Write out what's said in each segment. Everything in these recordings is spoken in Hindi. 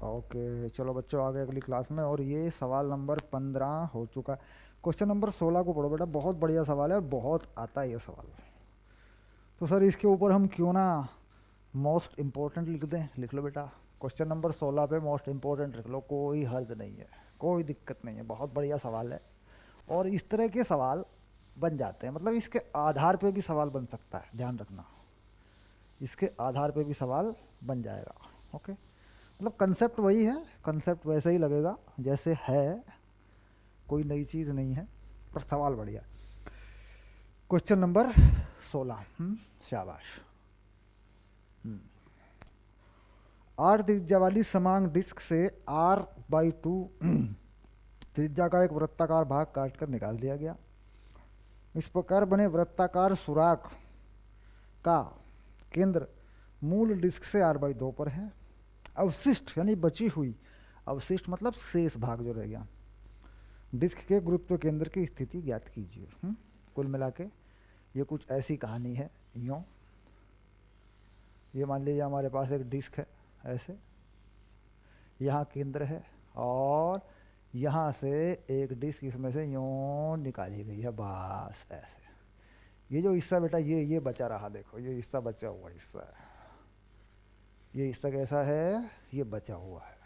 ओके चलो बच्चों, आगे अगली क्लास में। और ये सवाल नंबर 15 हो चुका है। क्वेश्चन नंबर 16 को पढ़ो बेटा, बहुत बढ़िया सवाल है और बहुत आता है ये सवाल। तो सर इसके ऊपर हम क्यों ना मोस्ट इम्पोर्टेंट लिख दें। लिख लो बेटा, क्वेश्चन नंबर 16 पे मोस्ट इम्पोर्टेंट लिख लो, कोई हर्ज नहीं है, कोई दिक्कत नहीं है, बहुत बढ़िया सवाल है। और इस तरह के सवाल बन जाते हैं, मतलब इसके आधार पे भी सवाल बन सकता है, ध्यान रखना। इसके आधार पे भी सवाल बन जाएगा। ओके, मतलब कंसेप्ट वही है, कंसेप्ट वैसे ही लगेगा जैसे है, कोई नई चीज़ नहीं है, पर सवाल बढ़िया। Question number 16। शाबाश। आर त्रिज्या वाली समान डिस्क से R/2 त्रिज्या का एक वृत्ताकार भाग काटकर निकाल दिया गया। इस प्रकार बने वृत्ताकार सुराख का केंद्र मूल डिस्क से R/2 पर है। अवशिष्ट यानी बची हुई, अवशिष्ट मतलब शेष भाग जो रह गया, डिस्क के गुरुत्व केंद्र की स्थिति ज्ञात कीजिए। कुल मिला के ये कुछ ऐसी कहानी है। यूँ ये मान लीजिए हमारे पास एक डिस्क है, ऐसे यहाँ केंद्र है और यहाँ से एक डिस्क इसमें से यूँ निकाली गई है, बस ऐसे। ये जो हिस्सा बेटा, ये बचा रहा, देखो ये हिस्सा बचा हुआ हिस्सा है। ये हिस्सा कैसा है, ये बचा हुआ है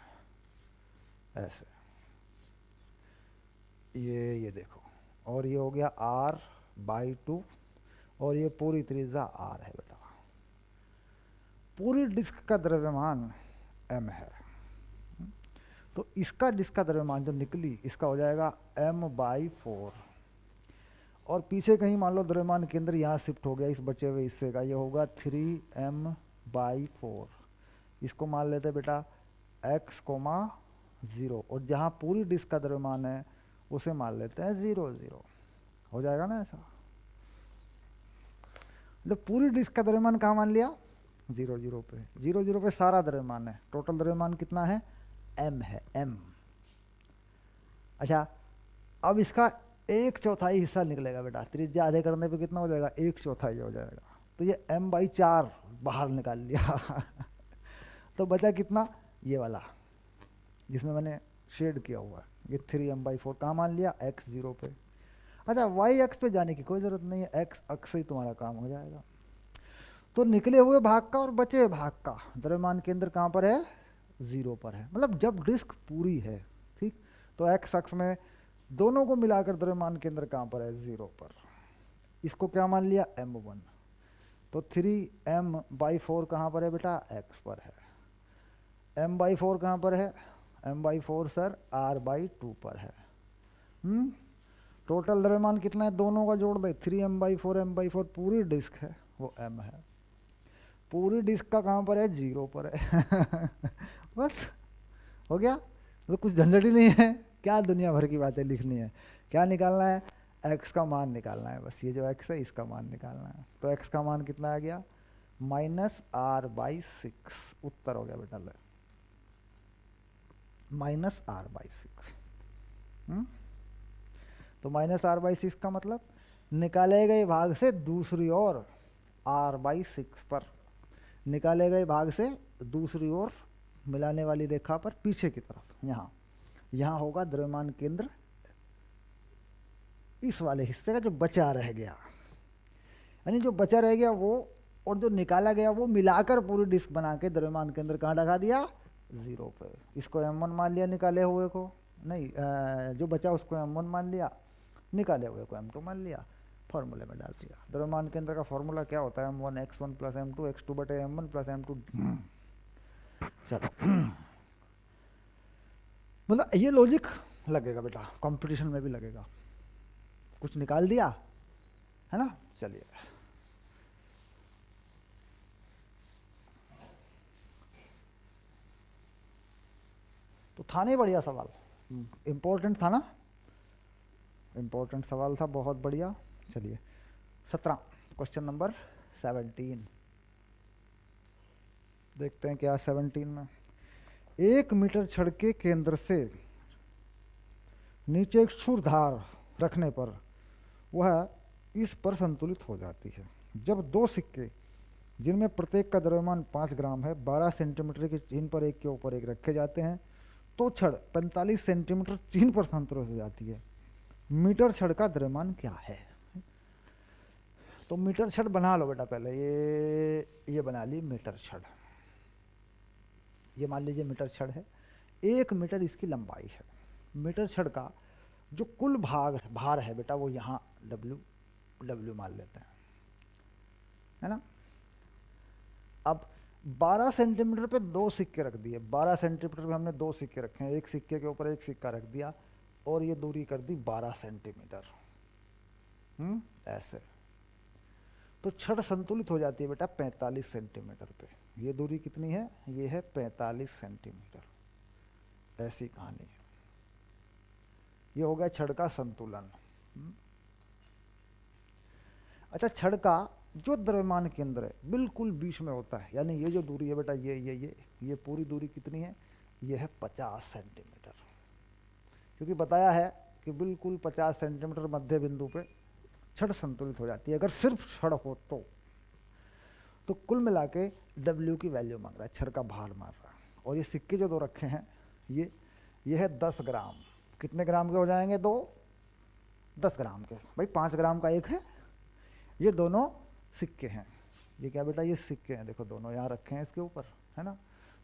ऐसे, ये देखो। और ये हो गया R/2 और ये पूरी त्रिज्या R है बेटा। पूरी डिस्क का द्रव्यमान m है। तो इसका डिस्क का द्रव्यमान जो निकली, इसका हो जाएगा m/4। और पीछे कहीं मान लो द्रव्यमान केंद्र यहाँ शिफ्ट हो गया इस बचे हुए हिस्से का, ये होगा 3m/4। इसको मान लेते बेटा x, 0। और जहाँ पूरी डिस्क का द्रव्यमान है उसे मान लेते हैं 0, 0। हो जाएगा ना ऐसा। मतलब पूरी डिस्क का द्रव्यमान कहाँ मान लिया, 0, 0 पे। 0, 0 पे सारा द्रव्यमान है। टोटल द्रव्यमान कितना है, m है, m। अच्छा, अब इसका 1/4 हिस्सा निकलेगा बेटा। त्रिज्या आधे करने पे कितना हो जाएगा, 1/4 हो जाएगा। तो ये m/4 बाहर निकाल लिया तो बचा कितना, ये वाला जिसमें मैंने शेड किया हुआ है, ये 3m/4 कहाँ मान लिया, x 0 पे। अच्छा, y अक्ष पे जाने की कोई ज़रूरत नहीं है, x अक्ष से ही तुम्हारा काम हो जाएगा। तो निकले हुए भाग का और बचे हुए भाग का द्रव्यमान केंद्र कहाँ पर है, 0 पर है। मतलब जब डिस्क पूरी है, ठीक, तो x अक्ष में दोनों को मिलाकर द्रव्यमान केंद्र कहाँ पर है, 0 पर। इसको क्या मान लिया, m1। तो 3m/4 कहाँ पर है बेटा, x पर है। m/4 कहाँ पर है, m/4 सर R/2 पर है। टोटल द्रव्यमान कितना है, दोनों का जोड़ दे, 3m/4, m/4 पूरी डिस्क है, वो m है। पूरी डिस्क का कहाँ पर है, 0 पर है बस हो गया। तो कुछ झंझट ही नहीं है, क्या दुनिया भर की बातें लिखनी है। क्या निकालना है, x का मान निकालना है, बस। ये जो x है इसका मान निकालना है। तो x का मान कितना आ गया, -R/6। उत्तर हो गया बेटा, ले -R/6। तो -R/6 का मतलब निकाले गए भाग से दूसरी ओर, R/6 पर निकाले गए भाग से दूसरी ओर मिलाने वाली रेखा पर पीछे की तरफ, यहाँ होगा द्रव्यमान केंद्र, इस वाले हिस्से का जो बचा रह गया, यानी जो बचा रह गया वो और जो निकाला गया वो मिलाकर पूरी डिस्क बना के द्रव्यमान केंद्र कहाँ लगा दिया, 0 पे। इसको m1 मान लिया, निकाले हुए को नहीं, जो बचा उसको m1 मान लिया, निकाले हुए को m2 मान लिया, फॉर्मूले में डाल दिया। द्रव्यमान केंद्र का फॉर्मूला क्या होता है, m1 x1 + m2 x2 बटे m1 + m2। चलो मतलब ये लॉजिक लगेगा बेटा, कंपटीशन में भी लगेगा। कुछ निकाल दिया है ना। चलिए, तो था नहीं बढ़िया सवाल, इम्पोर्टेंट था ना, इम्पोर्टेंट सवाल था, बहुत बढ़िया। चलिए 17, क्वेश्चन नंबर 17 देखते हैं क्या 17 में। 1 मीटर छड़ के केंद्र से नीचे एक क्षुरधार रखने पर वह इस पर संतुलित हो जाती है। जब दो सिक्के जिनमें प्रत्येक का द्रव्यमान 5 ग्राम है, 12 सेंटीमीटर के चिन्ह पर एक के ऊपर एक रखे जाते हैं, तो छड़ 45 सेंटीमीटर चिन्ह पर संतुलित हो जाती है। मीटर छड़ का द्रव्यमान क्या है? तो मीटर छड़ बना लो बेटा पहले, ये बना ली मीटर छड़। ये मान लीजिए मीटर छड़ है, 1 मीटर इसकी लंबाई है। मीटर छड़ का जो कुल भार है बेटा वो यहाँ W मान लेते हैं, है ना। अब 12 सेंटीमीटर पे 2 सिक्के रख दिए, 12 सेंटीमीटर पे हमने 2 सिक्के रखे हैं, एक सिक्के के ऊपर एक सिक्का रख दिया और ये दूरी कर दी 12 सेंटीमीटर। ऐसे तो छड़ संतुलित हो जाती है बेटा 45 सेंटीमीटर पे। ये दूरी कितनी है? ये है 45 सेंटीमीटर। ऐसी कहानी है। ये हो गया छड़ का संतुलन। अच्छा, छड़ का जो द्रव्यमान केंद्र है बिल्कुल बीच में होता है, यानी ये जो दूरी है बेटा ये पूरी दूरी कितनी है? ये है 50 सेंटीमीटर। क्योंकि बताया है कि बिल्कुल 50 सेंटीमीटर मध्य बिंदु पे छड़ संतुलित हो जाती है अगर सिर्फ छड़ हो तो कुल मिला के W की वैल्यू मांग रहा है, छड़ का भार मांग रहा है। और ये सिक्के जो 2 रखे हैं ये है 10 ग्राम। कितने ग्राम के हो जाएंगे? 2 10 ग्राम के। भाई 5 ग्राम का एक है। ये दोनों सिक्के हैं। ये क्या बेटा? ये सिक्के हैं, देखो दोनों यहाँ रखे हैं इसके ऊपर, है ना।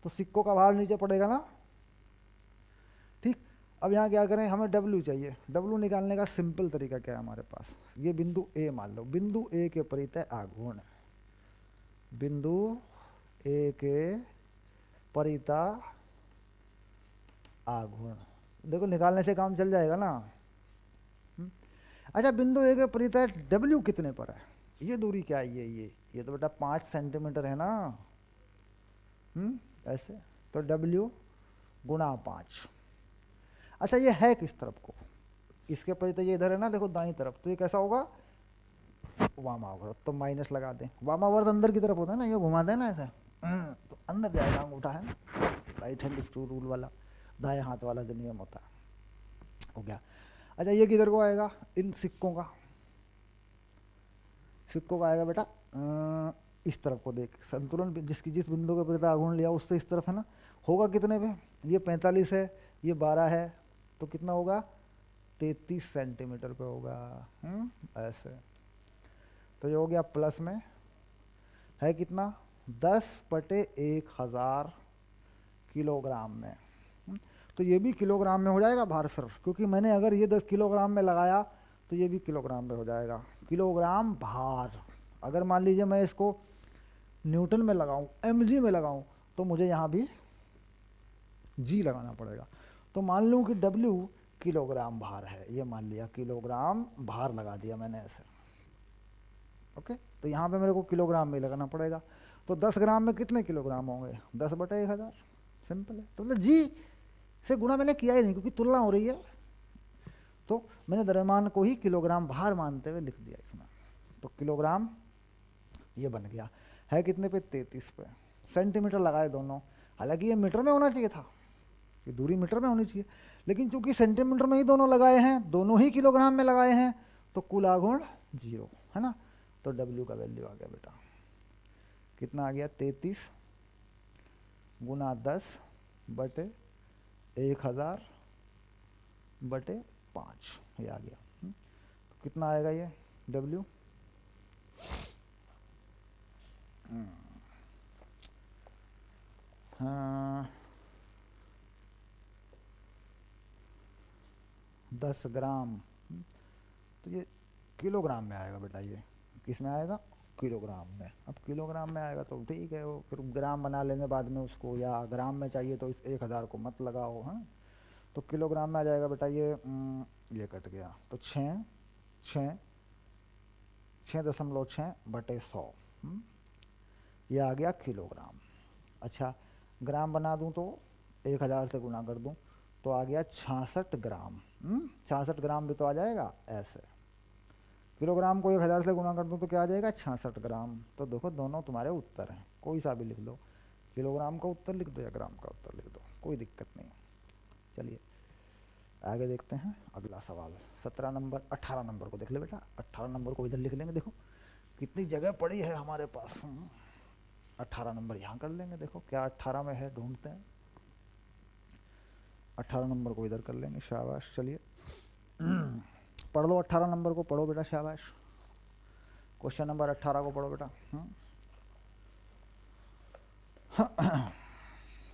तो सिक्कों का भार नीचे पड़ेगा ना, ठीक। अब यहाँ क्या करें, हमें W चाहिए। W निकालने का सिंपल तरीका क्या है हमारे पास? ये बिंदु A मान लो, बिंदु A के परितः आघूर्ण, बिंदु A के परितः आघूर्ण, देखो निकालने से काम चल जाएगा ना। अच्छा, बिंदु A के परितः W कितने पर है? ये दूरी क्या है? ये तो बेटा 5 सेंटीमीटर है ना। ऐसे तो W गुणा 5। अच्छा, ये है किस तरफ को? इसके परितः ये इधर है ना, देखो दाईं तरफ, तो ये कैसा होगा? वामावर्त। तो माइनस लगा दें। वामावर्त अंदर की तरफ होता है ना, ये घुमा दें ना ऐसा, तो अंदर जाएगा अंगूठा, है ना, राइट हैंड स्क्रू रूल वाला, दाएं हाथ वाला जो नियम होता है। हो गया। अच्छा, ये किधर को आएगा? इन सिक्कों का आएगा बेटा इस तरफ को। देख, संतुलन जिस बिंदु के परितः आघूर्ण लिया उससे इस तरफ है ना। होगा कितने पे? ये 45 है, ये 12 है, तो कितना होगा? 33 सेंटीमीटर पे होगा। ऐसे तो ये हो गया प्लस में है कितना? 10/1000 किलोग्राम में। तो ये भी किलोग्राम में हो जाएगा भार फिर, क्योंकि मैंने अगर ये 10 किलोग्राम में लगाया तो ये भी किलोग्राम में हो जाएगा। किलोग्राम भार। अगर मान लीजिए मैं इसको न्यूटन में लगाऊं, mg में लगाऊं, तो मुझे यहाँ भी g लगाना पड़ेगा। तो मान लूँ कि W किलोग्राम भार है, ये मान लिया किलोग्राम भार लगा दिया मैंने ऐसे। ओके, तो यहाँ पे मेरे को किलोग्राम में लगाना पड़ेगा। तो 10 ग्राम में कितने किलोग्राम होंगे? 10/1000। सिंपल है। तो मतलब जी से गुणा मैंने किया ही नहीं, क्योंकि तुलना हो रही है, तो मैंने द्रव्यमान को ही किलोग्राम भार मानते हुए लिख दिया इसमें। तो किलोग्राम ये बन गया। है कितने पे? 33 पे। सेंटीमीटर लगाए दोनों, हालांकि ये मीटर में होना चाहिए था, ये दूरी मीटर में होनी चाहिए, लेकिन चूंकि सेंटीमीटर में ही दोनों लगाए हैं, दोनों ही किलोग्राम में लगाए हैं, तो कुल आघूर्ण 0, है ना। तो W का वैल्यू आ गया बेटा, कितना आ गया? 33 गुना 10/1000/5, ये आ गया। तो कितना आएगा ये W? हाँ, 10 ग्राम। तो ये किलोग्राम में आएगा बेटा। ये किस में आएगा? किलोग्राम में। अब किलोग्राम में आएगा तो ठीक है, वो फिर ग्राम बना लेंगे बाद में उसको, या ग्राम में चाहिए तो इस 1000 को मत लगाओ। हाँ, तो किलोग्राम में आ जाएगा बेटा। ये कट गया तो 6.6/100 ये आ गया किलोग्राम। अच्छा, ग्राम बना दूं तो 1000 से गुना कर दूं तो आ गया 66 ग्राम। 66 ग्राम भी तो आ जाएगा ऐसे। किलोग्राम को 1000 से गुना कर दूं तो क्या आ जाएगा? 66 ग्राम। तो देखो दोनों तुम्हारे उत्तर हैं, कोई सा भी लिख दो, किलोग्राम का उत्तर लिख दो या ग्राम का उत्तर लिख दो, कोई दिक्कत नहीं। चलिए आगे देखते हैं अगला सवाल। 17 नंबर, 18 नंबर को देख ले बेटा। 18 नंबर को इधर लिख लेंगे। देखो कितनी जगह पड़ी है हमारे पास। 18 नंबर यहाँ कर लेंगे। देखो क्या 18 में है, ढूंढते हैं। 18 नंबर को इधर कर लेंगे, शाबाश। चलिए पढ़ लो 18 नंबर को, पढ़ो बेटा, शाबाश। क्वेश्चन नंबर 18 को पढ़ो बेटा।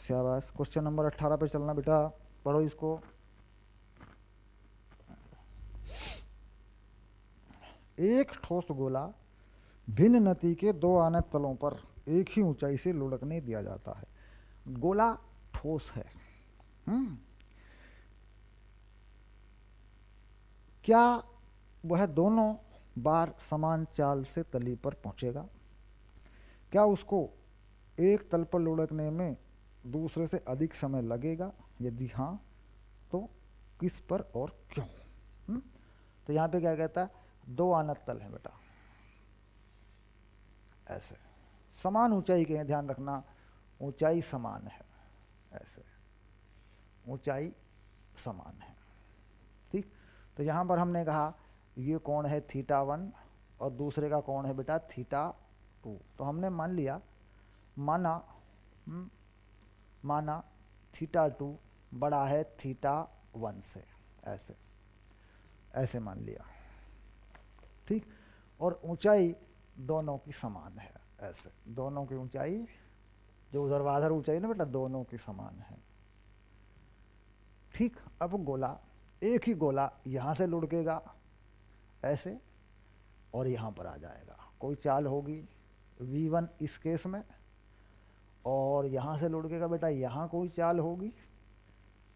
शाबाश, क्वेश्चन नंबर 18 पे चलना बेटा, पढ़ो इसको। एक ठोस गोला भिन्न नति के दो आनत तलों पर एक ही ऊंचाई से लुढ़कने दिया जाता है। गोला ठोस है। क्या वह दोनों बार समान चाल से तली पर पहुंचेगा? क्या उसको एक तल पर लुढ़कने में दूसरे से अधिक समय लगेगा? यदि हाँ तो किस पर और क्यों? तो यहाँ पे क्या कहता है, दो आनत तल है बेटा, ऐसे समान ऊंचाई के हैं, ध्यान रखना, ऊंचाई समान है, ऐसे ऊंचाई समान है, ठीक। तो यहाँ पर हमने कहा ये कोण है θ1 और दूसरे का कोण है बेटा θ2। तो हमने मान लिया, माना θ2 बड़ा है θ1 से, ऐसे ऐसे मान लिया, ठीक। और ऊंचाई दोनों की समान है, ऐसे दोनों की ऊंचाई, जो ऊर्ध्वाधर ऊंचाई ना बेटा, दोनों की समान है, ठीक। अब गोला, एक ही गोला यहाँ से लुढ़केगा ऐसे और यहाँ पर आ जाएगा, कोई चाल होगी V1 इस केस में, और यहाँ से लुढ़केगा बेटा, यहाँ कोई चाल होगी,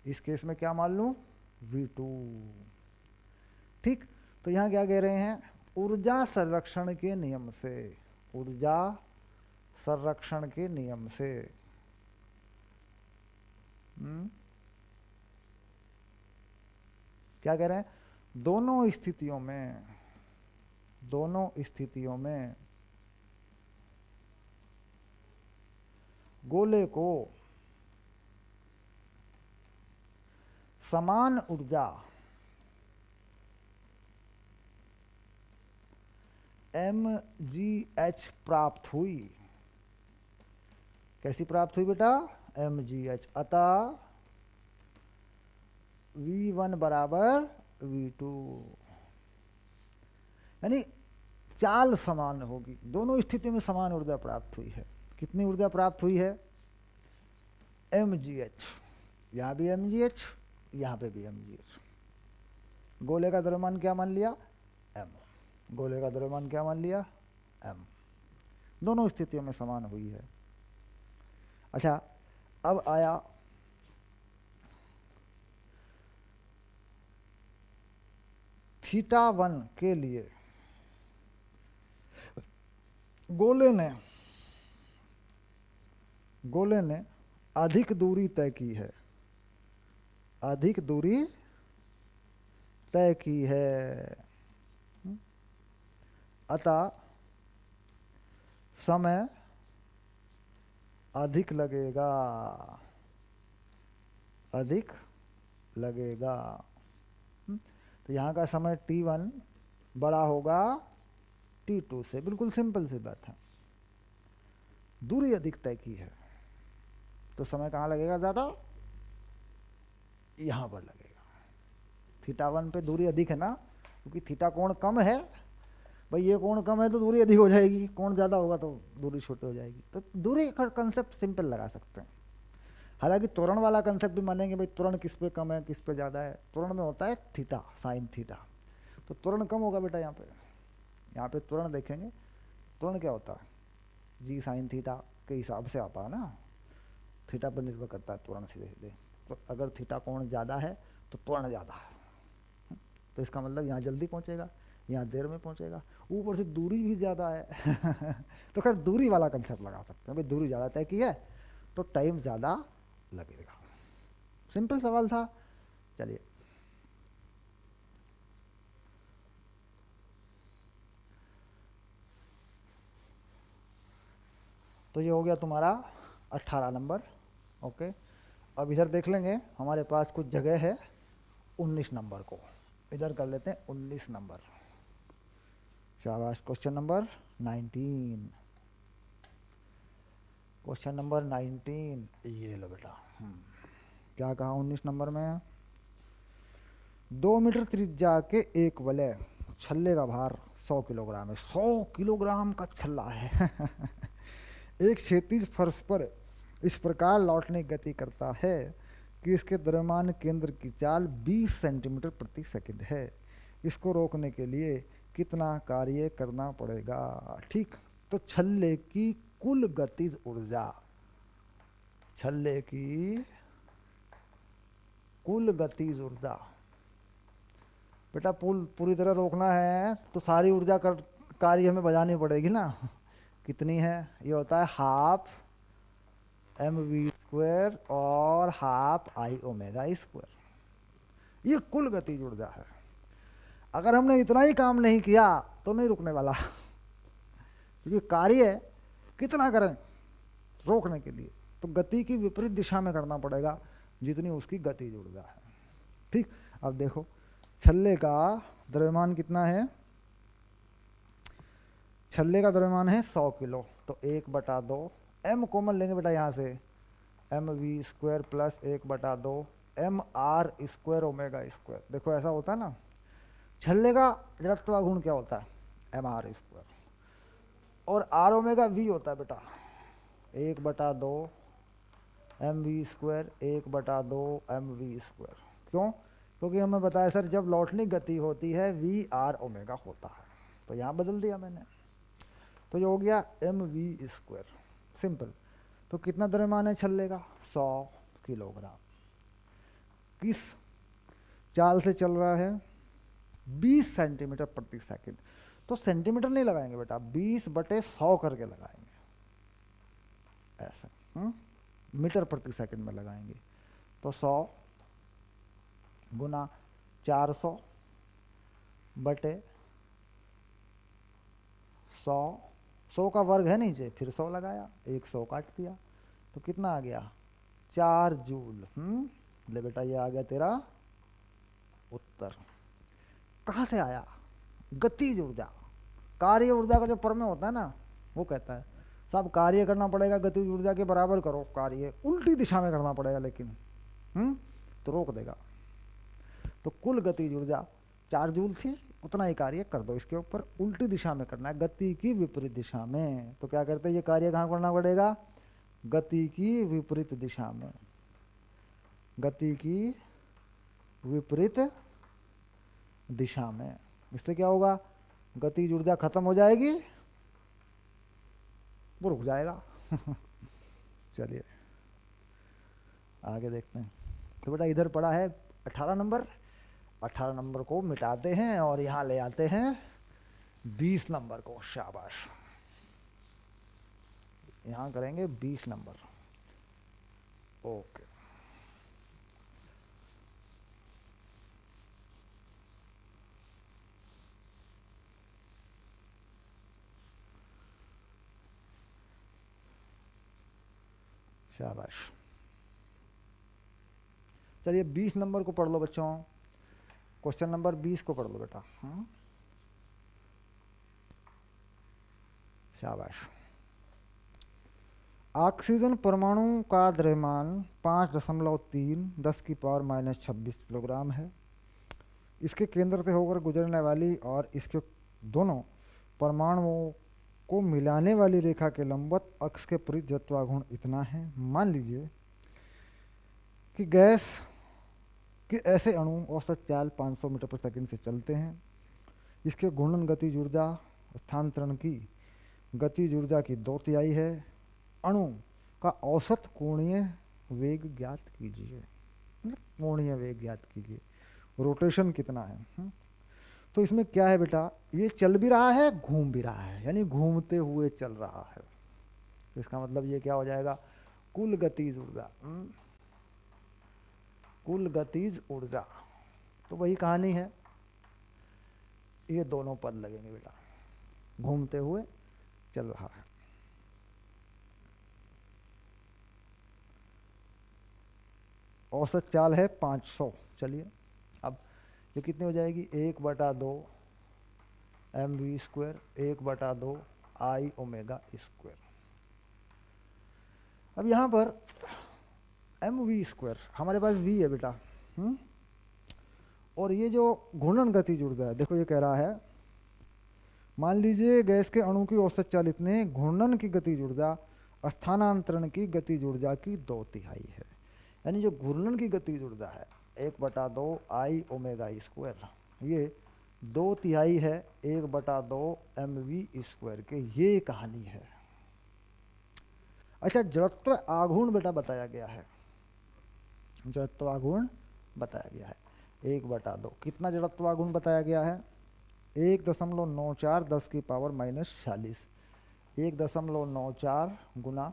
इस केस में क्या मान लूँ, V2, ठीक। तो यहाँ क्या कह रहे हैं, ऊर्जा संरक्षण के नियम से, ऊर्जा संरक्षण के नियम से क्या कह रहे हैं, दोनों स्थितियों में गोले को समान ऊर्जा mgh प्राप्त हुई। कैसी प्राप्त हुई बेटा, mgh। अतः V1 बराबर V2, यानी चाल समान होगी, दोनों स्थिति में समान ऊर्जा प्राप्त हुई है। कितनी ऊर्जा प्राप्त हुई है, mgh, यहाँ भी mgh, यहाँ पे भी mgh। गोले का द्रव्यमान क्या मान लिया, m, गोले का द्रव्यमान क्या मान लिया, m, दोनों स्थितियों में समान हुई है। अच्छा, अब आया θ1 के लिए गोले ने अधिक दूरी तय की है, अधिक दूरी तय की है, अतः समय अधिक लगेगा, अधिक लगेगा। तो यहाँ का समय T1 बड़ा होगा T2 से, बिल्कुल सिंपल सी बात है, दूरी अधिक तय की है तो समय कहाँ लगेगा ज़्यादा, यहाँ पर लगेगा। θ1 पे दूरी अधिक है ना, क्योंकि थीटा कोण कम है, भाई ये कोण कम है तो दूरी अधिक हो जाएगी, कोण ज़्यादा होगा तो दूरी छोटी हो जाएगी। तो दूरी का कंसेप्ट सिंपल लगा सकते हैं। हालांकि त्वरण वाला कंसेप्ट भी मानेंगे, भाई त्वरण किस पे कम है किस पे ज़्यादा है, त्वरण में होता है थीटा साइन थीटा, तो त्वरण कम होगा बेटा। यहाँ पे त्वरण देखेंगे, त्वरण क्या होता है, जी साइन थीटा के हिसाब से आता है ना, थीटा पर निर्भर करता है त्वरण सीधे सीधे। तो अगर थीटा कोण ज़्यादा है तो त्वरण ज़्यादा है, तो इसका मतलब यहाँ जल्दी पहुँचेगा, यहाँ देर में पहुँचेगा, ऊपर से दूरी भी ज़्यादा है तो खैर दूरी वाला कंसेप्ट लगा सकते हैं, भाई दूरी ज़्यादा तय की है तो टाइम ज़्यादा लगेगा। सिंपल सवाल था। चलिए तो ये हो गया तुम्हारा 18 नंबर। ओके, अब इधर देख लेंगे, हमारे पास कुछ जगह है 19 नंबर को, इधर कर लेते हैं 19 नंबर। शाबाश, क्वेश्चन नंबर 19। क्वेश्चन नंबर 19, ये लो बेटा। क्या कहा 19 नंबर में? 2 मीटर त्रिज्या के एक वलय छल्ले का भार 100 किलोग्राम है। 100 किलोग्राम का छल्ला है। एक क्षैतिज फर्श पर इस प्रकार लौटने की गति करता है कि इसके द्रव्यमान केंद्र की चाल 20 सेंटीमीटर प्रति सेकंड है। इसको रोकने के लिए कितना कार्य करना पड़ेगा? ठीक, तो छल्ले की कुल गतिज ऊर्जा, छल्ले की कुल गतिज ऊर्जा बेटा पूरी तरह रोकना है तो सारी ऊर्जा कार्य हमें बजानी पड़ेगी ना। कितनी है? ये होता है हाफ mv² और हाफ I⍵² ये कुल गतिज ऊर्जा है। अगर हमने इतना ही काम नहीं किया तो नहीं रुकने वाला। क्योंकि कार्य कितना करें रोकने के लिए, तो गति की विपरीत दिशा में करना पड़ेगा जितनी उसकी गतिज ऊर्जा है। ठीक, अब देखो छल्ले का द्रव्यमान कितना है? छल्ले का द्रव्यमान है 100 किलो, तो 1/2 m कॉमन लेंगे बेटा यहाँ से, mv² प्लस 1/2 mr²⍵²। देखो ऐसा होता है ना, छल्ले का जड़त्वाघूर्ण क्या होता है? mr², और r⍵v होता है बेटा 1/2 mv², 1/2 mv²। क्यों? क्योंकि हमें बताया सर जब लौटने गति होती है v/r⍵ होता है, तो यहाँ बदल दिया मैंने, तो ये हो गया mv²। सिंपल। तो कितना द्रव्यमान है छल्ले का? 100 किलोग्राम। किस चाल से चल रहा है? 20 सेंटीमीटर प्रति सेकंड। तो सेंटीमीटर नहीं लगाएंगे बेटा, 20/100 करके लगाएंगे, ऐसे मीटर प्रति सेकंड में लगाएंगे। तो 100 गुना 400 बटे 100, 100 का वर्ग है नीचे, फिर 100 लगाया, 100 काट दिया, तो कितना आ गया? 4 जूल। ले बेटा ये आ गया तेरा उत्तर। कहाँ से आया? गतिज ऊर्जा, कार्य ऊर्जा का जो प्रमेय होता है ना, वो कहता है सब कार्य करना पड़ेगा गतिज ऊर्जा के बराबर करो, कार्य उल्टी दिशा में करना पड़ेगा, लेकिन तो रोक देगा। तो कुल गतिज ऊर्जा 4 जूल थी, उतना ही कार्य कर दो, इसके ऊपर उल्टी दिशा में करना है, गति की विपरीत दिशा में। तो क्या करते हैं, ये कार्य कहाँ करना पड़ेगा? गति की विपरीत दिशा में, गति की विपरीत दिशा में। इससे क्या होगा? गतिज ऊर्जा खत्म हो जाएगी, वो रुक जाएगा। चलिए आगे देखते हैं। तो बेटा इधर पड़ा है 18 नंबर, 18 नंबर को मिटाते हैं और यहाँ ले आते हैं 20 नंबर को। शाबाश, यहाँ करेंगे 20 नंबर। ओके, शाबाश। चलिए 20 नंबर को पढ़ लो बच्चों, क्वेश्चन नंबर 20 को पढ़ लो बेटा। शाबाश। ऑक्सीजन परमाणु का द्रव्यमान 5.3 10⁻⁻26 किलोग्राम है। इसके केंद्र से होकर गुजरने वाली और इसके दोनों परमाणुओं को मिलाने वाली रेखा के लंबवत अक्ष के परिजत्वाघूर्ण इतना है। मान लीजिए कि गैस के ऐसे अणु औसत चाल 500 मीटर प्रति सेकंड से चलते हैं। इसके घूर्णन गतिज ऊर्जा स्थानांतरण की गतिज ऊर्जा की 2/3 है। अणु का औसत कोणीय वेग ज्ञात कीजिए, कोणीय वेग ज्ञात कीजिए, रोटेशन कितना है। तो इसमें क्या है बेटा, ये चल भी रहा है घूम भी रहा है, यानी घूमते हुए चल रहा है। तो इसका मतलब ये क्या हो जाएगा? कुल गतिज ऊर्जा, कुल गतिज ऊर्जा। तो वही कहानी है, ये दोनों पद लगेंगे बेटा, घूमते हुए चल रहा है। औसत चाल है 500। चलिए अब ये कितनी हो जाएगी? 1/2 mv², 1/2 I⍵²। अब यहाँ पर एम वी स्क्वायर, हमारे पास वी है बेटा, और ये जो घूर्णन गतिज ऊर्जा है, देखो ये कह रहा है, मान लीजिए गैस के अणु की औसत चालित ने घूर्णन की गतिज ऊर्जा स्थानांतरण की गतिज ऊर्जा की 2/3 है। यानी जो घूर्णन की गतिज ऊर्जा है 1/2 आई ओमेगा स्क्वायर, ये 2/3 है 1/2 एम वी स्क्वायर के। ये कहानी है। अच्छा, जड़त्व आघूर्ण बेटा बताया गया है, जड़त्व आघूर्ण बताया गया है 1/2। कितना जड़त्व आघूर्ण बताया गया है? 1.94 10 की पावर -46, 1.94 गुना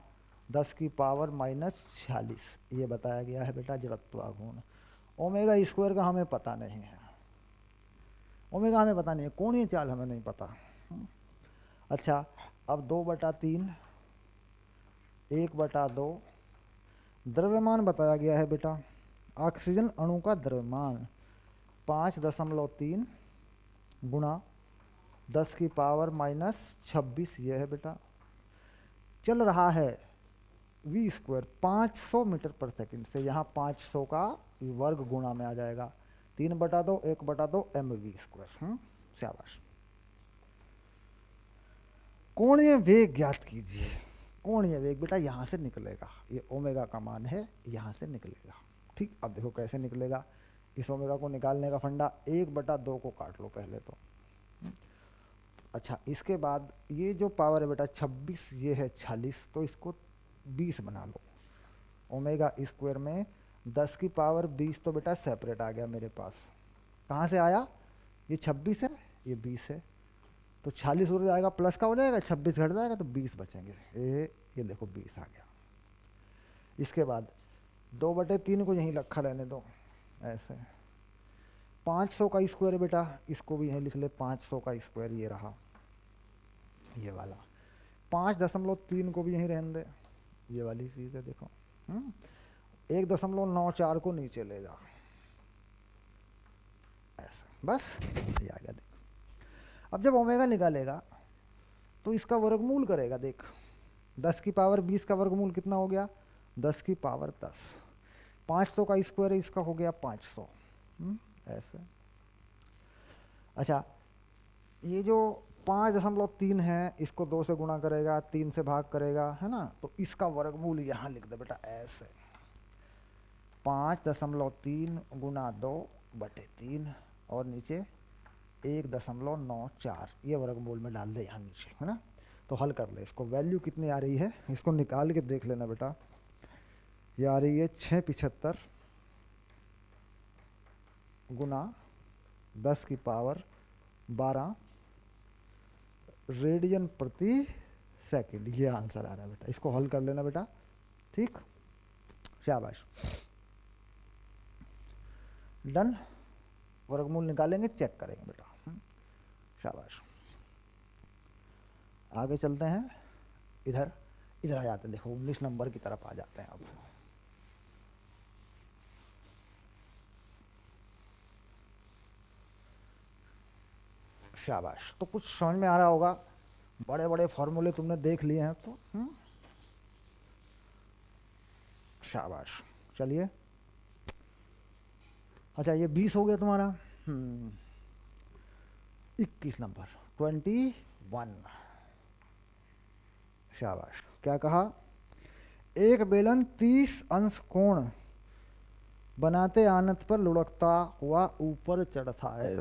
10 की पावर -46 ये बताया गया है बेटा जड़त्व आघूर्ण। ओमेगा स्क्वायर का हमें पता नहीं है, ओमेगा हमें पता नहीं है, कोणीय चाल हमें नहीं पता। अच्छा, अब 2/3 1/2 द्रव्यमान बताया गया है बेटा, ऑक्सीजन अणु का द्रव्यमान 5.3 गुणा 10 की पावर -26 ये है बेटा। चल रहा है वी स्क्वायर 500 मीटर पर सेकंड से, यहाँ 500 का वर्ग गुणा में आ जाएगा, 3/2 1/2 एम वी स्क्वायर। शाबाश। कोणीय वेग ज्ञात कीजिए। कोणीय वेग बेटा यहाँ से निकलेगा, ये ओमेगा का मान है, यहाँ से निकलेगा। ठीक, अब देखो कैसे निकलेगा। इस ओमेगा को निकालने का फंडा 1/2 को काट लो पहले तो। अच्छा, इसके बाद ये जो पावर है बेटा 26, ये है 46, तो इसको 20 बना लो। ओमेगा स्क्वायर में 10 की पावर 20 तो बेटा सेपरेट आ गया मेरे पास। कहाँ से आया? ये 26 है, ये 20 है, तो 40 हो जाएगा, प्लस का हो जाएगा, 26 घट जाएगा तो 20 बचेंगे। ये देखो 20 आ गया। इसके बाद 2/3 को यहीं रखा रहने दो ऐसे। 500 का स्क्वायर है बेटा, इसको भी यहीं लिख ले, 500 का स्क्वायर ये रहा, ये वाला। 5.3 को भी यहीं रहने दे, ये वाली चीज़ है देखो। 1.94 को नीचे ले जा ऐसा, बस ये आ गया। देख, अब जब ओमेगा निकालेगा तो इसका वर्गमूल करेगा। देख, 10 की पावर 20 का वर्गमूल कितना हो गया? 10 की पावर 10। 500 का स्क्वायर है, इसका हो गया 500 ऐसे। अच्छा, ये जो 5.3 है, इसको 2 से गुणा करेगा, 3 से भाग करेगा, है ना, तो इसका वर्गमूल यहाँ लिख दे बेटा ऐसे, 5.3 गुना 2/3 और नीचे 1.94 ये वर्गमूल में डाल दे यहाँ नीचे, है ना। तो हल कर ले इसको, वैल्यू कितनी आ रही है इसको निकाल के देख लेना बेटा। ये आ रही है 675 गुना 10 की पावर 12 रेडियन प्रति सेकंड, ये आंसर आ रहा है बेटा। इसको हल कर लेना बेटा, ठीक, शाबाश, डन। वर्गमूल निकालेंगे, चेक करेंगे बेटा, शाबाश। आगे चलते हैं, इधर आ जाते हैं, देखो 19 नंबर की तरफ आ जाते हैं अब। शाबाश, तो कुछ समझ में आ रहा होगा, बड़े बड़े फॉर्मूले तुमने देख लिए हैं तो शाबाश। चलिए, अच्छा ये 20 हो गया तुम्हारा। 21 नंबर 21, शाबाश। क्या कहा? एक बेलन 30 अंश कोण बनाते आनत पर लुढ़कता हुआ ऊपर चढ़ता है।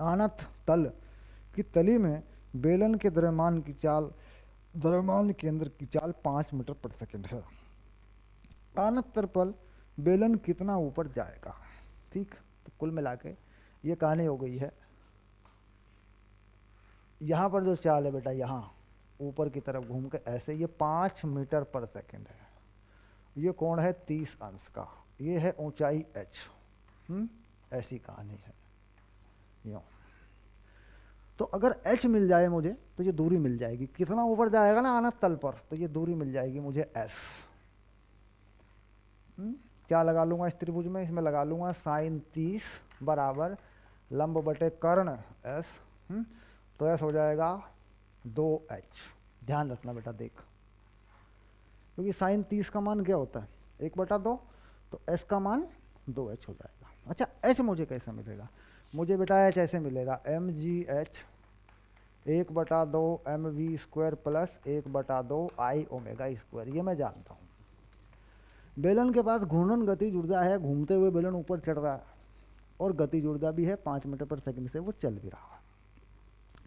आनत तल की तली में बेलन के द्रव्यमान की चाल, द्रव्यमान केंद्र की चाल 5 मीटर पर सेकंड है। आनत तल पर बेलन कितना ऊपर जाएगा? ठीक, तो कुल मिला के ये कहानी हो गई है। यहाँ पर जो चाल है बेटा, यहाँ ऊपर की तरफ घूम के ऐसे, ये 5 मीटर पर सेकंड है। ये कोण है 30 अंश का, ये है ऊंचाई h। ऐसी कहानी है यूँ। तो अगर h मिल जाए मुझे तो ये दूरी मिल जाएगी, कितना ऊपर जाएगा ना आनत तल पर, तो ये दूरी मिल जाएगी मुझे s। क्या लगा लूँगा इस त्रिभुज में? इसमें लगा लूँगा साइन 30 बराबर लंब बटे कर्ण s। तो s हो जाएगा 2h। ध्यान रखना बेटा, देख क्योंकि साइन 30 का मान क्या होता है 1/2, तो एस का मान 2h हो जाएगा। अच्छा एच मुझे कैसे मिलेगा, मुझे बेटा एच ऐसे मिलेगा mgh 1/2 mv² plus 1/2 I omega square, ये मैं जानता हूँ। बेलन के पास घूर्णन गतिज ऊर्जा है, घूमते हुए बेलन ऊपर चढ़ रहा है, और गतिज ऊर्जा भी है 5 मीटर पर सेकंड से वो चल भी रहा है।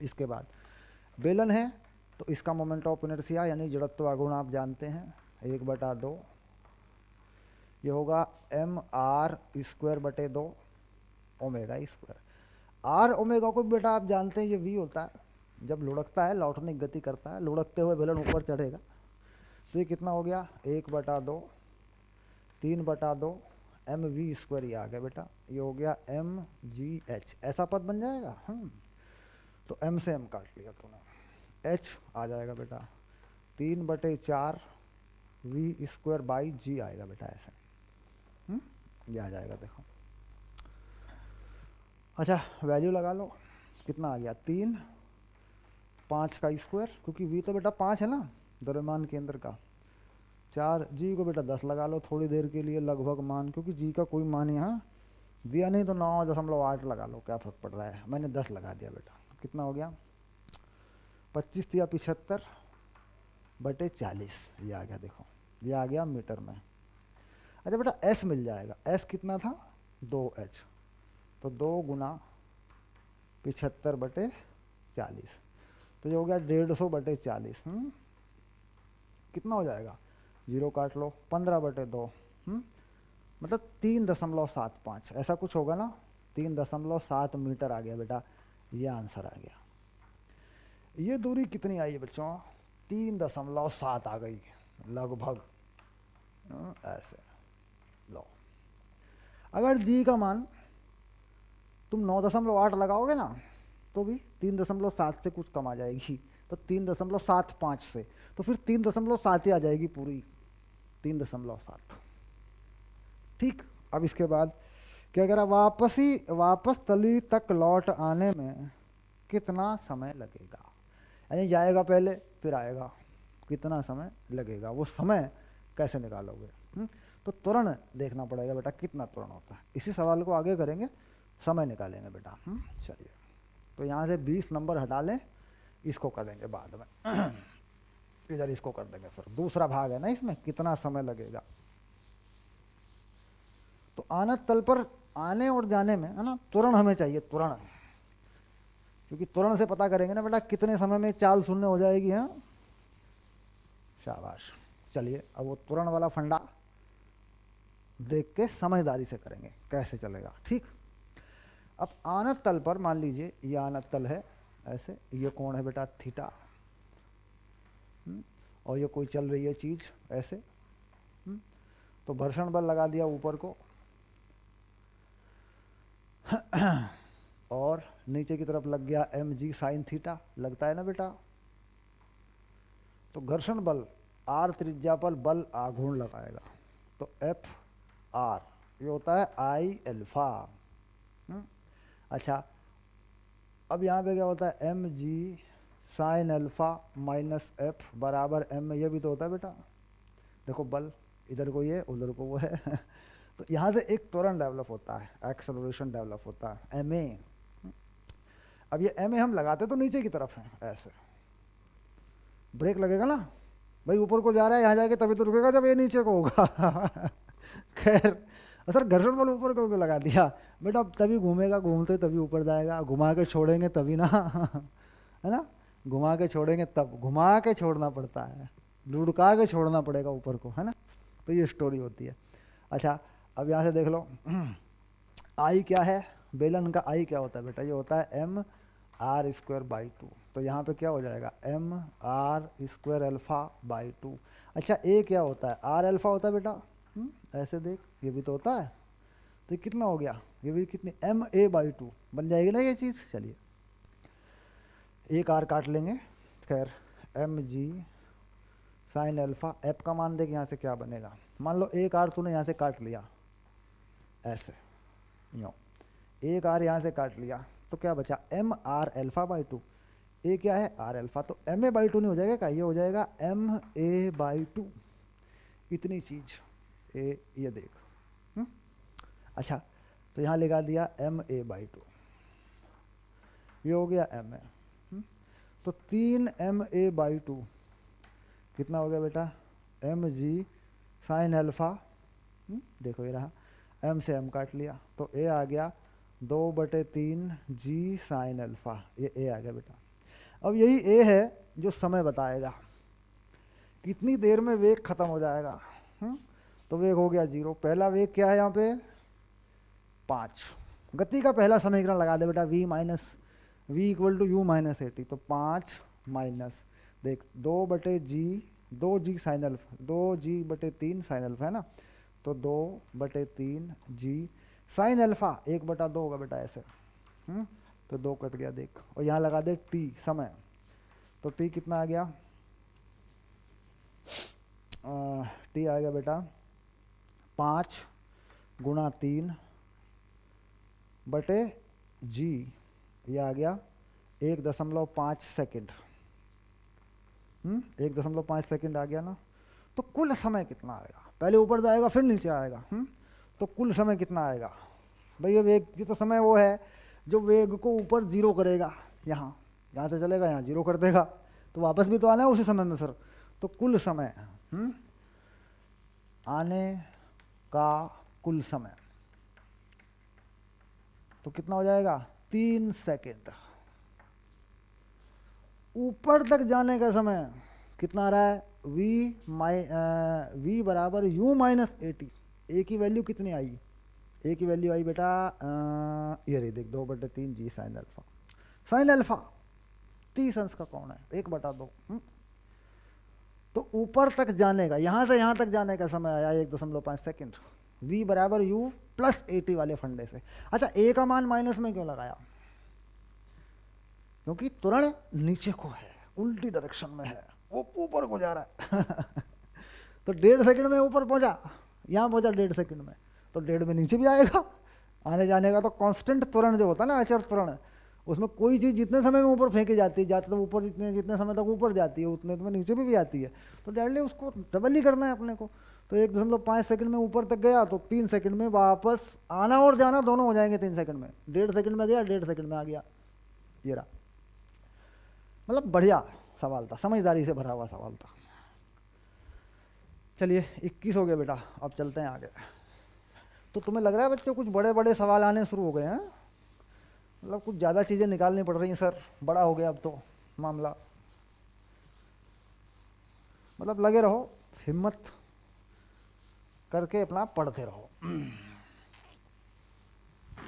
इसके बाद बेलन है तो इसका मोमेंट ऑफ इनर्शिया यानी जड़त्व आघूर्ण आप जानते हैं 1/2, ये होगा mr²/2 omega square. Are omega को बेटा आप जानते हैं ये v होता है, जब लुढ़कता है लौटने की गति करता है, लुढ़कते हुए बेलन ऊपर चढ़ेगा, तो ये कितना हो गया 1/2 3/2 mv² ये आ गया बेटा, ये हो गया mgh, ऐसा पद बन जाएगा। तो m से m काट लिया तूने, h आ जाएगा बेटा 3/4 v²/g आएगा बेटा ऐसे, ये आ जाएगा देखो। अच्छा वैल्यू लगा लो, कितना आ गया 3, 5 का स्क्वायर, क्योंकि v तो बेटा 5 है ना द्रव्यमान केंद्र का, 4 g को बेटा 10 लगा लो थोड़ी देर के लिए लगभग मान, क्योंकि g का कोई मान यहाँ दिया नहीं, तो 9.8 लगा लो, क्या फर्क पड़ रहा है, मैंने 10 लगा दिया बेटा। कितना हो गया 25 या 75/40, ये आ गया देखो, ये आ गया मीटर में। अच्छा बेटा s मिल जाएगा, s कितना था 2h, तो 2 गुना 75/40, तो ये हो गया 150/40। कितना हो जाएगा, 0 काट लो, 15/2, मतलब 3.75, ऐसा कुछ होगा ना, 3.7 मीटर आ गया बेटा, ये आंसर आ गया। ये दूरी कितनी आई है बच्चों, 3.7 आ गई लगभग, ऐसे लो। अगर जी का मान तुम 9.8 लगाओगे ना तो भी 3.7 से कुछ कम आ जाएगी, तो 3.75 से, तो फिर 3.7 ही आ जाएगी पूरी, 3.7। ठीक, अब इसके बाद क्या करा, वापस तली तक लौट आने में कितना समय लगेगा, यानी जाएगा पहले फिर आएगा, कितना समय लगेगा, वो समय कैसे निकालोगे। तो त्वरण देखना पड़ेगा बेटा, कितना त्वरण होता है, इसी सवाल को आगे करेंगे, समय निकालेंगे बेटा। चलिए, तो यहाँ से 20 नंबर हटा लें, इसको करेंगे बाद में, इधर इसको कर देंगे, फिर दूसरा भाग है ना इसमें, कितना समय लगेगा। तो आनत तल पर आने और जाने में है ना त्वरण हमें चाहिए, त्वरण, क्योंकि त्वरण से पता करेंगे ना बेटा कितने समय में चाल शून्य हो जाएगी। हाँ शाबाश। चलिए अब वो त्वरण वाला फंडा देख के समझदारी से करेंगे कैसे चलेगा। ठीक, अब आनत तल पर मान लीजिए ये आनत तल है ऐसे, ये कोण है बेटा थीटा, और ये कोई चल रही है चीज ऐसे, तो घर्षण बल लगा दिया ऊपर को और नीचे की तरफ लग गया mg साइन थीटा, लगता है ना बेटा। तो घर्षण बल r त्रिज्या पर बल आघूर्ण लगाएगा, तो एफ आर ये होता है आई एल्फा। अच्छा अब यहाँ पे क्या होता है, M G sine alpha minus F बराबर एम, ये भी तो होता है बेटा, देखो बल इधर को ये उधर को वो है तो यहाँ से एक त्वरण डेवलप होता है, एक्सेलरेशन डेवलप होता है एम ए। अब ये एम ए हम लगाते तो नीचे की तरफ है ऐसे, ब्रेक लगेगा ना भाई, ऊपर को जा रहा है यहाँ जाके तभी तो रुकेगा जब ये नीचे को होगा खैर सर घर्षण बल ऊपर को लगा दिया बेटा, तभी घूमेगा, घूमते तभी ऊपर जाएगा, घुमा के छोड़ेंगे तभी ना है ना, घुमा के छोड़ेंगे तब, घुमा के छोड़ना पड़ता है, लुढ़का के छोड़ना पड़ेगा ऊपर को, है ना। तो ये स्टोरी होती है। अच्छा अब यहाँ से देख लो आई क्या है, बेलन का आई क्या होता है बेटा, ये होता है एम आर स्क्वायर बाई 2, तो यहाँ पे क्या हो जाएगा M R square alpha by 2। अच्छा ए क्या होता है, आर अल्फा होता है बेटा, ऐसे देख ये भी तो होता है, तो कितना हो गया, ये भी कितनी एम ए बाई 2 बन जाएगी ना ये चीज़। चलिए एक आर काट लेंगे, खैर M G sine alpha, F का मान देख यहाँ से क्या बनेगा, मान लो एक आर तूने यहाँ से काट लिया ऐसे, यूँ एक आर यहाँ से काट लिया तो क्या बचा एम आर अल्फा बाई 2, ए क्या है आर अल्फा, तो एम ए बाई 2 नहीं हो जाएगा क्या, ये हो जाएगा एम ए बाई 2। इतनी चीज ये देख। अच्छा, तो यहाँ लगा दिया ma/2, ये हो गया ma। तो 3ma/2 कितना हो गया बेटा, mg साइन अल्फा। देखो ये रहा, m से m काट लिया तो a आ गया 2/3 g साइन अल्फा, ये a आ गया बेटा। अब यही a है जो समय बताएगा कितनी देर में वेग खत्म हो जाएगा। तो वेग हो गया 0। पहला वेग क्या है यहाँ पे 5। गति का पहला समीकरण लगा दे बेटा, v equal to u minus at। तो 5 माइनस देख 2g sine alpha, 2g/3 sine alpha है ना, तो 2/3 g साइन अल्फा 1/2 होगा बेटा ऐसे। तो 2 कट गया देख, और यहाँ लगा दे t समय। तो t कितना आ गया, t आ गया बेटा 5 गुणा 3/g, ये आ गया 1.5 सेकेंड। 1.5 सेकेंड आ गया ना। तो कुल समय कितना आएगा, पहले ऊपर जाएगा फिर नीचे आएगा। तो कुल समय कितना आएगा भाई, ये वेग, ये तो समय वो है जो वेग को ऊपर 0 करेगा, यहाँ से चलेगा यहाँ 0 कर देगा, तो वापस भी तो आना है उसी समय में फिर। तो कुल समय आने का कुल समय तो कितना हो जाएगा 3 सेकेंड। ऊपर तक जाने का समय कितना आ रहा है, v बराबर u माइनस at। a की वैल्यू कितनी आई, a की वैल्यू आई बेटा ये रही देख 2/3 g sine alpha. Sine alpha 30 अंश का कौन है, 1/2। तो ऊपर तक जाने का, यहाँ से यहाँ तक जाने का समय आया 1.5 सेकेंड। v बराबर u प्लस at वाले फंडे से। अच्छा, a का मान माइनस में क्यों लगाया, क्योंकि त्वरण नीचे को है, उल्टी डायरेक्शन में है, वो ऊपर को जा रहा है। तो 1.5 सेकंड में ऊपर पहुंचा, यहाँ पहुंचा 1.5 सेकंड में, तो 1.5 में नीचे भी आएगा। आने जाने का तो कांस्टेंट त्वरण जो होता है ना, अचर त्वरण, उसमें कोई चीज़ जितने समय में ऊपर फेंकी जाती है, जाते तो ऊपर जितने समय तक ऊपर जाती है उतने में नीचे भी आती है। तो डायरेक्टली उसको डबल ही करना है अपने को। तो 1.5 सेकंड में ऊपर तक गया तो 3 सेकंड में वापस आना और जाना दोनों हो जाएंगे 3 सेकंड में। 1.5 सेकंड में गया, 1.5 सेकंड में आ गया। ये रहा, मतलब बढ़िया सवाल था, समझदारी से भरा हुआ सवाल था। चलिए 21 हो गया बेटा, अब चलते हैं आगे। तो तुम्हें लग रहा है बच्चों कुछ बड़े बड़े सवाल आने शुरू हो गए हैं, मतलब कुछ ज़्यादा चीज़ें निकालनी पड़ रही हैं सर, बड़ा हो गया अब तो मामला। मतलब लगे रहो, हिम्मत करके अपना पढ़ते रहो।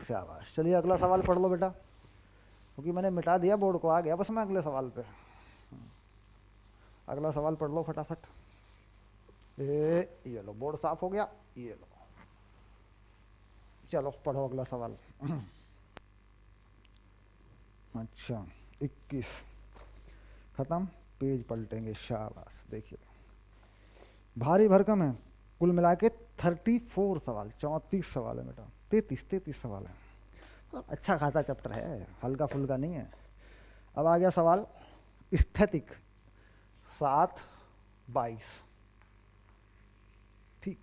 शाबाश। चलिए अगला सवाल पढ़ लो बेटा, क्योंकि मैंने मिटा दिया बोर्ड को, आ गया बस मैं अगले सवाल पे। अगला सवाल पढ़ लो फटाफट। ये लो बोर्ड साफ हो गया, ये लो। चलो पढ़ो अगला सवाल। अच्छा 21 खत्म, पेज पलटेंगे। शाबाश। देखिए भारी भरकम है, कुल मिला के 34 सवाल, 34 सवाल है बेटा, 33 सवाल है। अच्छा खासा चैप्टर है, हल्का फुल्का नहीं है। अब आ गया सवाल स्थैतिक 7/22। ठीक,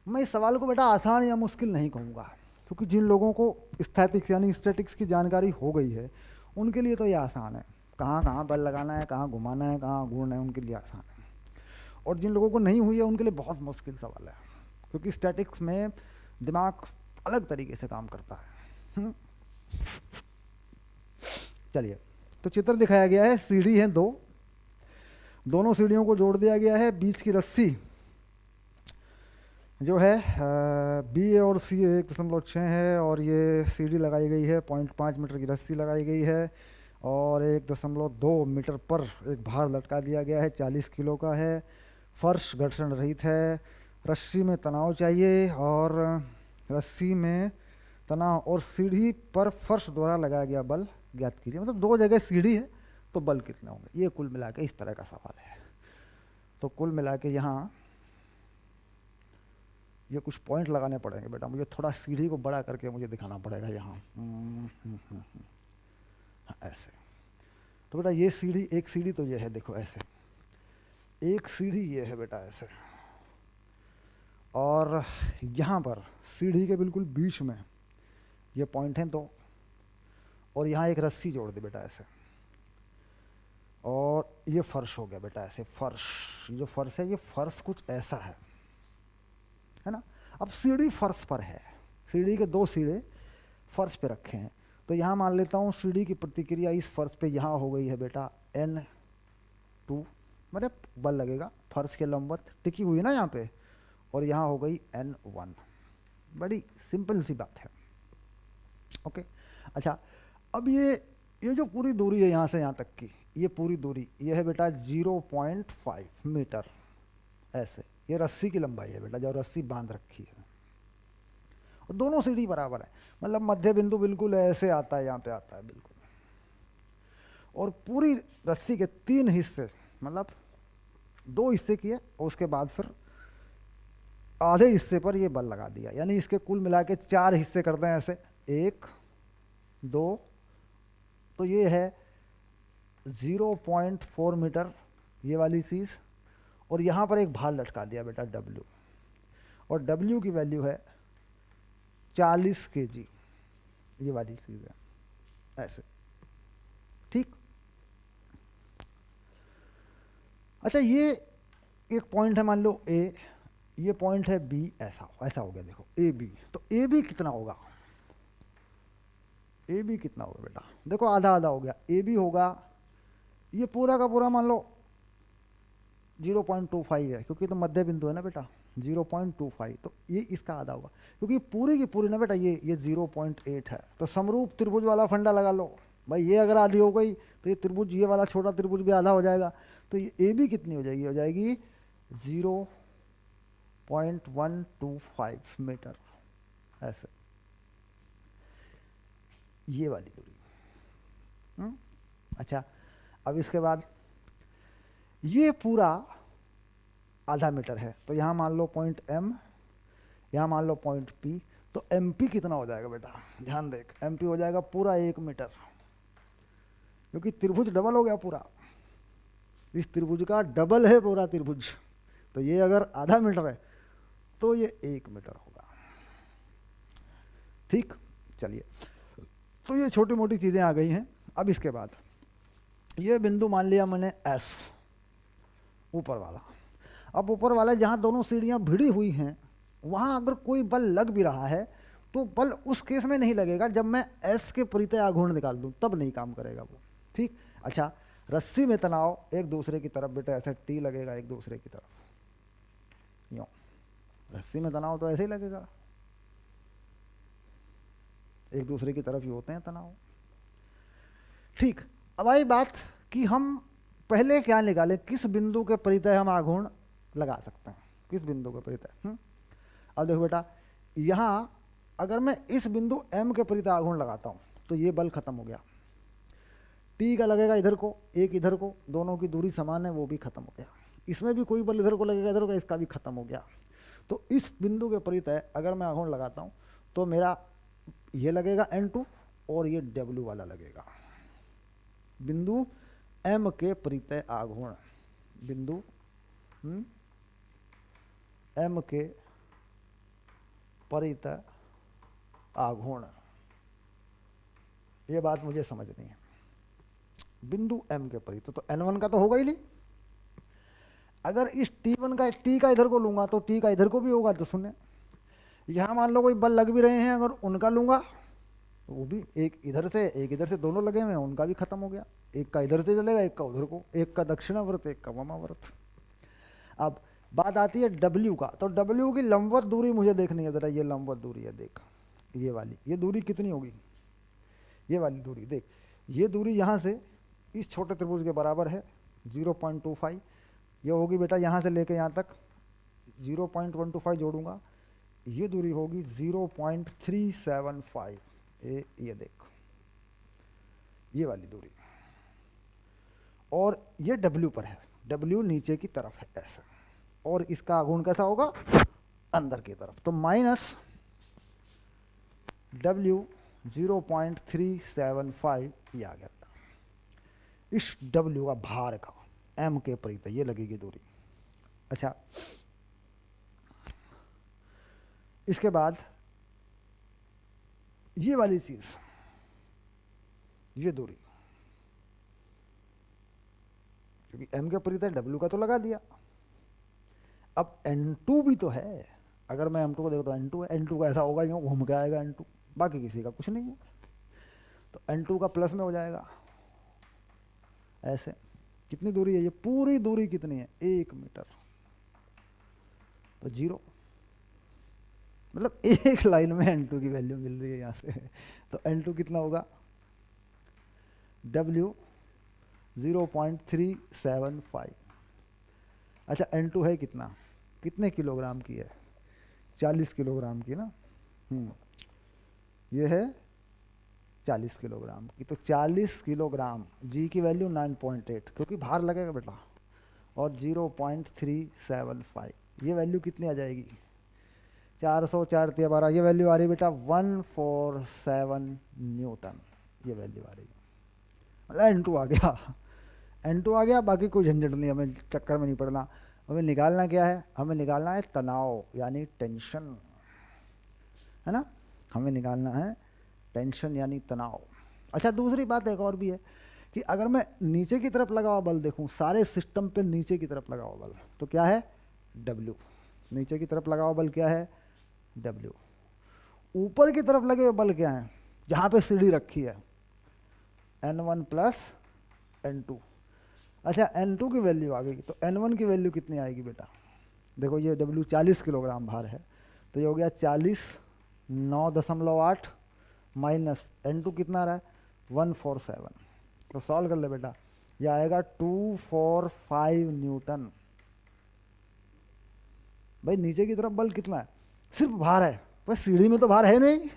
मैं इस सवाल को बेटा आसान या मुश्किल नहीं कहूँगा, क्योंकि जिन लोगों को स्थैतिक्स यानी स्टैटिक्स की जानकारी हो गई है उनके लिए तो ये आसान है, कहाँ कहाँ बल लगाना है, कहाँ घुमाना है, कहाँ घूरना है, उनके लिए आसान है। और जिन लोगों को नहीं हुई है उनके लिए बहुत मुश्किल सवाल है, क्योंकि स्टैटिक्स में दिमाग अलग तरीके से काम करता है। चलिए, तो चित्र दिखाया गया है, सीढ़ी है दो, दोनों सीढ़ियों को जोड़ दिया गया है, बीच की रस्सी जो है बी और सी 1.6 है, और ये सीढ़ी लगाई गई है, 0.5 मीटर की रस्सी लगाई गई है, और 1.2 मीटर पर एक भार लटका दिया गया है, 40 किलो का है। फर्श घर्षण रहित है, रस्सी में तनाव चाहिए, और रस्सी में तनाव और सीढ़ी पर फर्श द्वारा लगाया गया बल ज्ञात कीजिए। मतलब 2 जगह सीढ़ी है तो बल कितने होंगे, ये कुल मिला के इस तरह का सवाल है। तो कुल मिला के यहाँ ये कुछ पॉइंट लगाने पड़ेंगे बेटा, मुझे थोड़ा सीढ़ी को बड़ा करके मुझे दिखाना पड़ेगा यहाँ। ऐसे तो बेटा ये सीढ़ी, एक सीढ़ी तो ये है, देखो ऐसे, एक सीढ़ी ये है बेटा ऐसे, और यहाँ पर सीढ़ी के बिल्कुल बीच में ये पॉइंट हैं दो, और यहाँ एक रस्सी जोड़ दी बेटा ऐसे, और ये फर्श हो गया बेटा ऐसे। फर्श, जो फर्श है ये फर्श कुछ ऐसा है ना। अब सीढ़ी फर्श पर है, सीढ़ी के दो सीढ़े फर्श पे रखे हैं, तो यहाँ मान लेता हूँ सीढ़ी की प्रतिक्रिया इस फर्श पे यहाँ हो गई है बेटा N2, मतलब बल लगेगा फर्श के लंबवत, टिकी हुई है ना यहाँ पे, और यहाँ हो गई N1। बड़ी सिंपल सी बात है। ओके, अच्छा अब ये जो पूरी दूरी है यहाँ से यहाँ तक की, ये पूरी दूरी ये है बेटा 0.5 मीटर ऐसे। ये रस्सी की लंबाई है बेटा, जो रस्सी बांध रखी है, और दोनों सीढ़ी बराबर है, मतलब मध्य बिंदु बिल्कुल ऐसे आता है, यहाँ पे आता है बिल्कुल। और पूरी रस्सी के 3 हिस्से, मतलब 2 हिस्से किए, और उसके बाद फिर आधे हिस्से पर ये बल लगा दिया, यानी इसके कुल मिला के 4 हिस्से करते हैं ऐसे, 1 2, तो ये है 0.4 मीटर ये वाली चीज़, और यहाँ पर एक भार लटका दिया बेटा W, और W की वैल्यू है 40 kg, ये वाली चीज़ है ऐसे, ठीक। अच्छा ये एक पॉइंट है, मान लो A, ये पॉइंट है B, ऐसा हो गया, देखो AB, तो AB कितना होगा, AB कितना होगा बेटा, देखो आधा आधा हो गया, AB होगा, ये पूरा का पूरा मान लो 0.25 है, क्योंकि तो मध्य बिंदु है ना बेटा, 0.25, तो ये इसका आधा होगा, क्योंकि पूरी की पूरी ना बेटा ये 0.8 है, तो समरूप त्रिभुज वाला फंडा लगा लो भाई, ये अगर आधी हो गई तो ये त्रिभुज, ये वाला छोटा त्रिभुज भी आधा हो जाएगा, तो ये AB कितनी हो जाएगी 0.125 मीटर ऐसे, ये वाली दूरी। अच्छा अब इसके बाद ये पूरा आधा मीटर है, तो यहाँ मान लो पॉइंट M, यहाँ मान लो पॉइंट P, तो MP कितना हो जाएगा बेटा, ध्यान देख, MP हो जाएगा पूरा 1 मीटर, क्योंकि त्रिभुज डबल हो गया पूरा, इस त्रिभुज का डबल है पूरा त्रिभुज, तो ये अगर आधा मीटर है तो ये 1 मीटर होगा, ठीक। चलिए, तो ये छोटी मोटी चीज़ें आ गई हैं। अब इसके बाद ये बिंदु मान लिया मैंने S, ऊपर वाला। अब ऊपर वाला जहाँ दोनों सीढ़ियाँ भिड़ी हुई हैं, वहाँ अगर कोई बल लग भी रहा है तो बल उस केस में नहीं लगेगा जब मैं S के परितः आघूर्ण निकाल दूँ, तब नहीं काम करेगा वो, ठीक। अच्छा रस्सी में तनाव एक दूसरे की तरफ बेटा ऐसे T लगेगा, एक दूसरे की तरफ, यूँ रस्सी में तनाव तो ऐसे ही लगेगा, एक दूसरे की तरफ ही होते हैं तनाव, ठीक। अब आई बात कि हम पहले क्या निकालें, किस बिंदु के परितः हम आघूर्ण लगा सकते हैं, किस बिंदु के परितः। अब देखो बेटा, यहाँ अगर मैं इस बिंदु M के परितः आघूर्ण लगाता हूँ तो ये बल खत्म हो गया, T का लगेगा इधर को, एक इधर को, दोनों की दूरी समान है, वो भी खत्म हो गया, इसमें भी कोई बल इधर को लगेगा, इधर को, इसका भी खत्म हो गया। तो इस बिंदु के परितः अगर मैं आघूर्ण लगाता हूँ तो मेरा ये लगेगा N2 और ये W वाला लगेगा, बिंदु M के परितः आघूर्ण, बिंदु M के परितः आघूर्ण, ये बात मुझे समझनी है, बिंदु M के परितः, तो N1 का तो होगा ही नहीं, अगर इस T1 का T का इधर को लूंगा तो T का इधर को भी होगा, तो सुने यहाँ मान लो कोई बल लग भी रहे हैं, अगर उनका लूंगा तो वो भी एक इधर से दोनों लगे हुए हैं, उनका भी खत्म हो गया, एक का इधर से चलेगा, एक का उधर को, एक का दक्षिणावर्त, एक का वामावर्त। अब बात आती है W का, तो W की लंबवत दूरी मुझे देखनी है जरा, ये लंबवत दूरी है, देख ये वाली, ये दूरी कितनी होगी, ये वाली दूरी देख, ये दूरी यहाँ से इस छोटे त्रिभुज के बराबर है 0.25, ये होगी बेटा यहाँ से लेके यहाँ तक 0.125 जोड़ूंगा, ये दूरी होगी 0.375, ये देख ये वाली दूरी, और ये W पर है, W नीचे की तरफ है ऐसा, और इसका आघूर्ण कैसा होगा, अंदर की तरफ, तो माइनस W 0.375 ये आ गया, इस W का भार का M के परितः ये लगेगी दूरी। अच्छा इसके बाद ये वाली चीज, ये दूरी, क्योंकि m के परितः w का तो लगा दिया, अब n2 भी तो है। अगर मैं m2 को देखो तो n2 है, n2 का ऐसा होगा यूँ घूम के आएगा n2, बाकी किसी का कुछ नहीं है, तो n2 का प्लस में हो जाएगा ऐसे। कितनी दूरी है ये? पूरी दूरी कितनी है? 1 मीटर, तो 0, मतलब एक लाइन में n2 की वैल्यू मिल रही है यहाँ से। तो n2 कितना होगा? w 0.375। अच्छा n2 है कितना, कितने किलोग्राम की है? 40 किलोग्राम की ना। ये है 40 किलोग्राम की, तो 40 किलोग्राम, जी की वैल्यू 9.8, क्योंकि भार लगेगा बेटा, और 0.375, ये वैल्यू कितनी आ जाएगी? 400 4 3 12, ये वैल्यू आ रही बेटा 147 न्यूटन, ये वैल्यू आ रही। n2 आ गया, n2 आ गया, बाकी कोई झंझट नहीं, हमें चक्कर में नहीं पड़ना। हमें निकालना क्या है? हमें निकालना है तनाव, यानी टेंशन, है ना। हमें निकालना है टेंशन यानी तनाव। अच्छा दूसरी बात एक और भी है कि अगर मैं नीचे की तरफ लगा हुआ बल देखूं, सारे सिस्टम पे नीचे की तरफ लगा हुआ बल, तो क्या है? W। नीचे की तरफ लगा हुआ बल क्या है? W। ऊपर की तरफ लगे हुए बल क्या है? जहाँ पे सीढ़ी रखी है, N1 प्लस N2। अच्छा N2 की वैल्यू आ गई, तो N1 की वैल्यू कितनी आएगी बेटा? देखो ये W 40 किलोग्राम भार है, तो ये हो गया 40 9.8 माइनस N2 कितना आ रहा है? 147। तो सॉल्व कर ले बेटा, ये आएगा 245 न्यूटन। भाई नीचे की तरफ बल कितना है? सिर्फ भार है, बस सीढ़ी में तो भार है नहीं,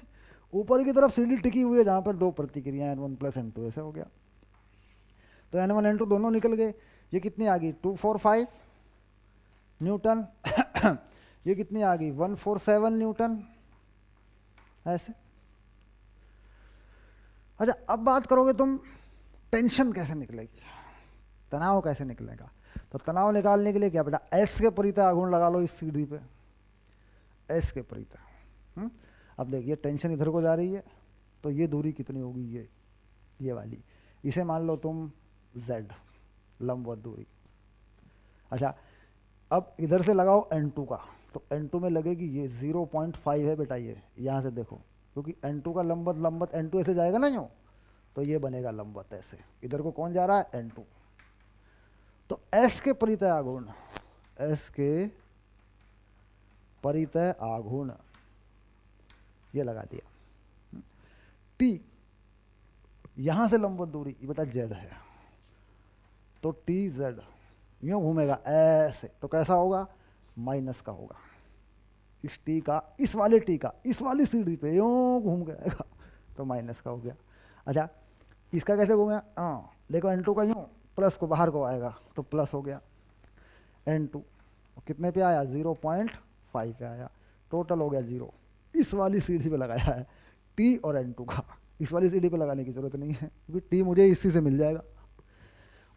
ऊपर की तरफ सीढ़ी टिकी हुई है जहाँ पर दो प्रतिक्रियाएं N1 प्लस N2, ऐसे हो गया। तो N1 N2 दोनों निकल गए। ये कितनी आ गई? 245 न्यूटन। ये कितनी आ गई? 147 न्यूटन, ऐसे। अच्छा अब बात करोगे तुम टेंशन कैसे निकलेगी, तनाव कैसे निकलेगा? तो तनाव निकालने के लिए क्या बेटा? S के परितः आघूर्ण लगा लो इस सीढ़ी पे, S के परितः। अब देखिए टेंशन इधर को जा रही है, तो ये दूरी कितनी होगी? ये वाली, इसे मान लो तुम Z, लंबवत दूरी। अच्छा अब इधर से लगाओ N2 का, तो N2 में लगेगी ये 0.5 है बेटा, ये यहाँ से देखो, क्योंकि N2 का लंबवत N2 ऐसे जाएगा ना यूँ, तो ये बनेगा लंबवत ऐसे। इधर को कौन जा रहा है? N2। तो S के परितः आघूर्ण, S के परितः आघूर्ण ये लगा दिया। T, यहां से लंबवत दूरी बेटा Z है, तो TZ यूं घूमेगा ऐसे, तो कैसा होगा? माइनस का होगा। इस T का, इस वाले T का, इस वाली सीढ़ी पे यूं घूम गएगा, तो माइनस का हो गया। अच्छा इसका कैसे घूमेगा? देखो N2 का यूं प्लस को बाहर को आएगा, तो प्लस हो गया। N2 कितने पे आया? 0.5 पे आया, टोटल हो गया 0। इस वाली सीढ़ी पे लगाया है T और N2 का, इस वाली सीढ़ी पे लगाने की जरूरत नहीं है, क्योंकि T मुझे इसी से मिल जाएगा।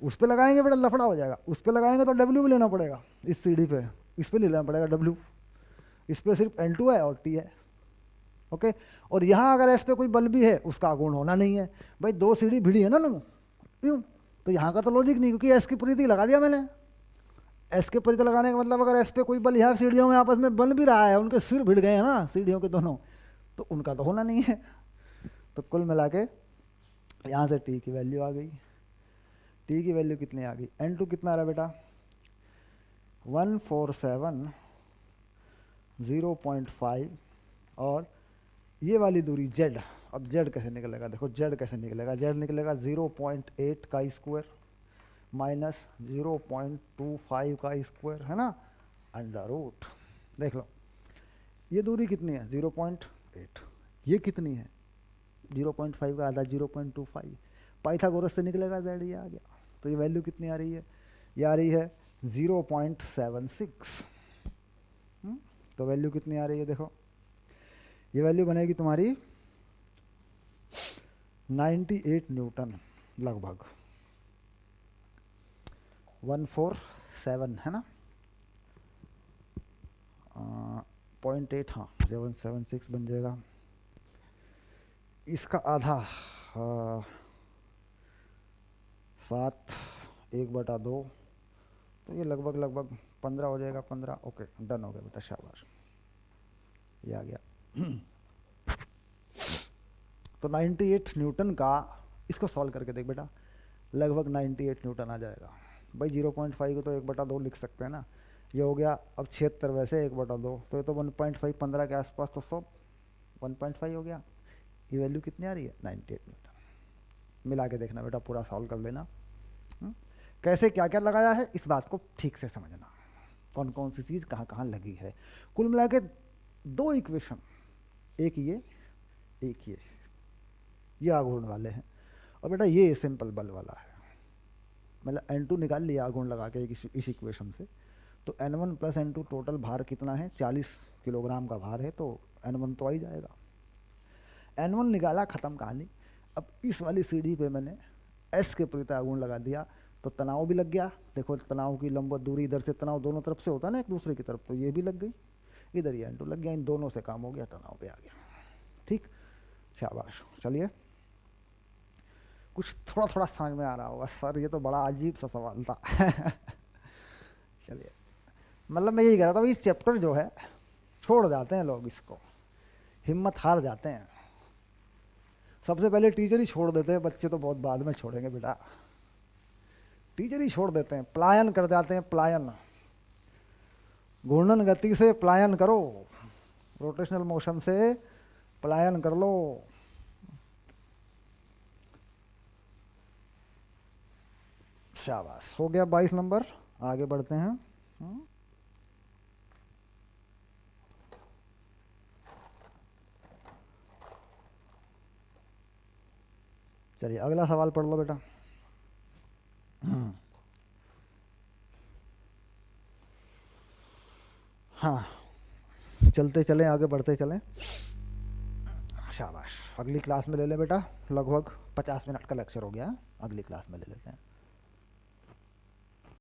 उस पे लगाएंगे बेटा लफड़ा हो जाएगा, उस पे लगाएंगे तो W भी लेना पड़ेगा, इस सीढ़ी पे इस पे नहीं लेना पड़ेगा W, इस पे सिर्फ N2 है और T है। ओके, और यहाँ अगर इस पे कोई बल भी है, उसका आघूर्ण होना नहीं है। भाई दो सीढ़ी भिड़ी है ना लोग, क्यों? तो यहाँ का तो लॉजिक नहीं, क्योंकि S की परिधि लगा दिया मैंने। S के परिधि लगाने का मतलब अगर S पे कोई बल यहाँ सीढ़ियों में आपस में बन भी रहा है, उनके सिर भिड़ गए हैं ना सीढ़ियों के दोनों, तो उनका तो होना नहीं है। तो कुल मिला के यहाँ से T की वैल्यू आ गई। T की वैल्यू कितनी आ गई? N2 कितना आ रहा है बेटा? 147 0.5, और ये वाली दूरी Z। अब Z कैसे निकलेगा? देखो Z कैसे निकलेगा? Z निकलेगा 0.8 का स्क्वायर माइनस 0.25 का स्क्वायर, है ना, अंडर रूट। देख लो ये दूरी कितनी है? 0.8। ये कितनी है? 0.5 का आधा 0.25, पाइथागोरस से निकलेगा Z, ये आ गया। तो ये वैल्यू कितनी आ रही है? ये आ रही है 0.76। तो वैल्यू कितनी आ रही है? देखो ये वैल्यू बनेगी तुम्हारी 98 न्यूटन लगभग, 147 है ना। 0.8, हाँ 776 बन जाएगा। इसका आधा 7 1/2, तो ये लगभग लगभग 15 हो जाएगा। 15, ओके डन हो गया बेटा, शाबाश, ये आ गया। तो 98 न्यूटन का, इसको सॉल्व करके देख बेटा, लगभग 98 न्यूटन आ जाएगा भाई। 0.5 को तो 1/2 लिख सकते हैं ना, ये हो गया। अब 76 वैसे 1/2, तो ये तो 1.5 15 के आसपास, तो सब 1.5 हो गया। ये वैल्यू कितनी आ रही है? 98 न्यूटन। मिला के देखना बेटा, पूरा सॉल्व कर लेना। कैसे क्या क्या लगाया है इस बात को ठीक से समझना, कौन कौन सी चीज़ कहाँ कहाँ लगी है। कुल मिला के 2 इक्वेशन, एक ये एक ये आघूर्ण वाले हैं, और बेटा ये सिंपल बल वाला है। मतलब N2 निकाल लिया आघूर्ण लगा के इस इक्वेशन से, तो N1 प्लस N2 टोटल भार कितना है? 40 किलोग्राम का भार है, तो N1 तो आ ही जाएगा। N1 निकाला, ख़त्म कहानी। अब इस वाली सीढ़ी पे मैंने S के प्रति आघूर्ण लगा दिया, तो तनाव भी लग गया। देखो तनाव की लंबवत दूरी, इधर से तनाव दोनों तरफ से होता है ना एक दूसरे की तरफ, तो ये भी लग गई, इधर ये N2 लग गया, इन दोनों से काम हो गया, तनाव पे आ गया। ठीक, शाबाश। चलिए, कुछ थोड़ा थोड़ा समझ में आ रहा होगा सर, ये तो बड़ा अजीब सा सवाल था। चलिए, मतलब मैं यही कह रहा था, इस चैप्टर जो है छोड़ जाते हैं लोग, इसको हिम्मत हार जाते हैं। सबसे पहले टीचर ही छोड़ देते हैं, बच्चे तो बहुत बाद में छोड़ेंगे बेटा। टीचर ही छोड़ देते हैं, पलायन कर जाते हैं, पलायन। घूर्णन गति से पलायन करो, रोटेशनल मोशन से पलायन कर लो। शाबाश, हो गया 22 नंबर। आगे बढ़ते हैं। चलिए अगला सवाल पढ़ लो बेटा। हाँ, चलते चलें, आगे बढ़ते चलें। शाबाश, अगली क्लास में ले लें बेटा। लगभग 50 मिनट का लेक्चर हो गया, अगली क्लास में ले लेते हैं।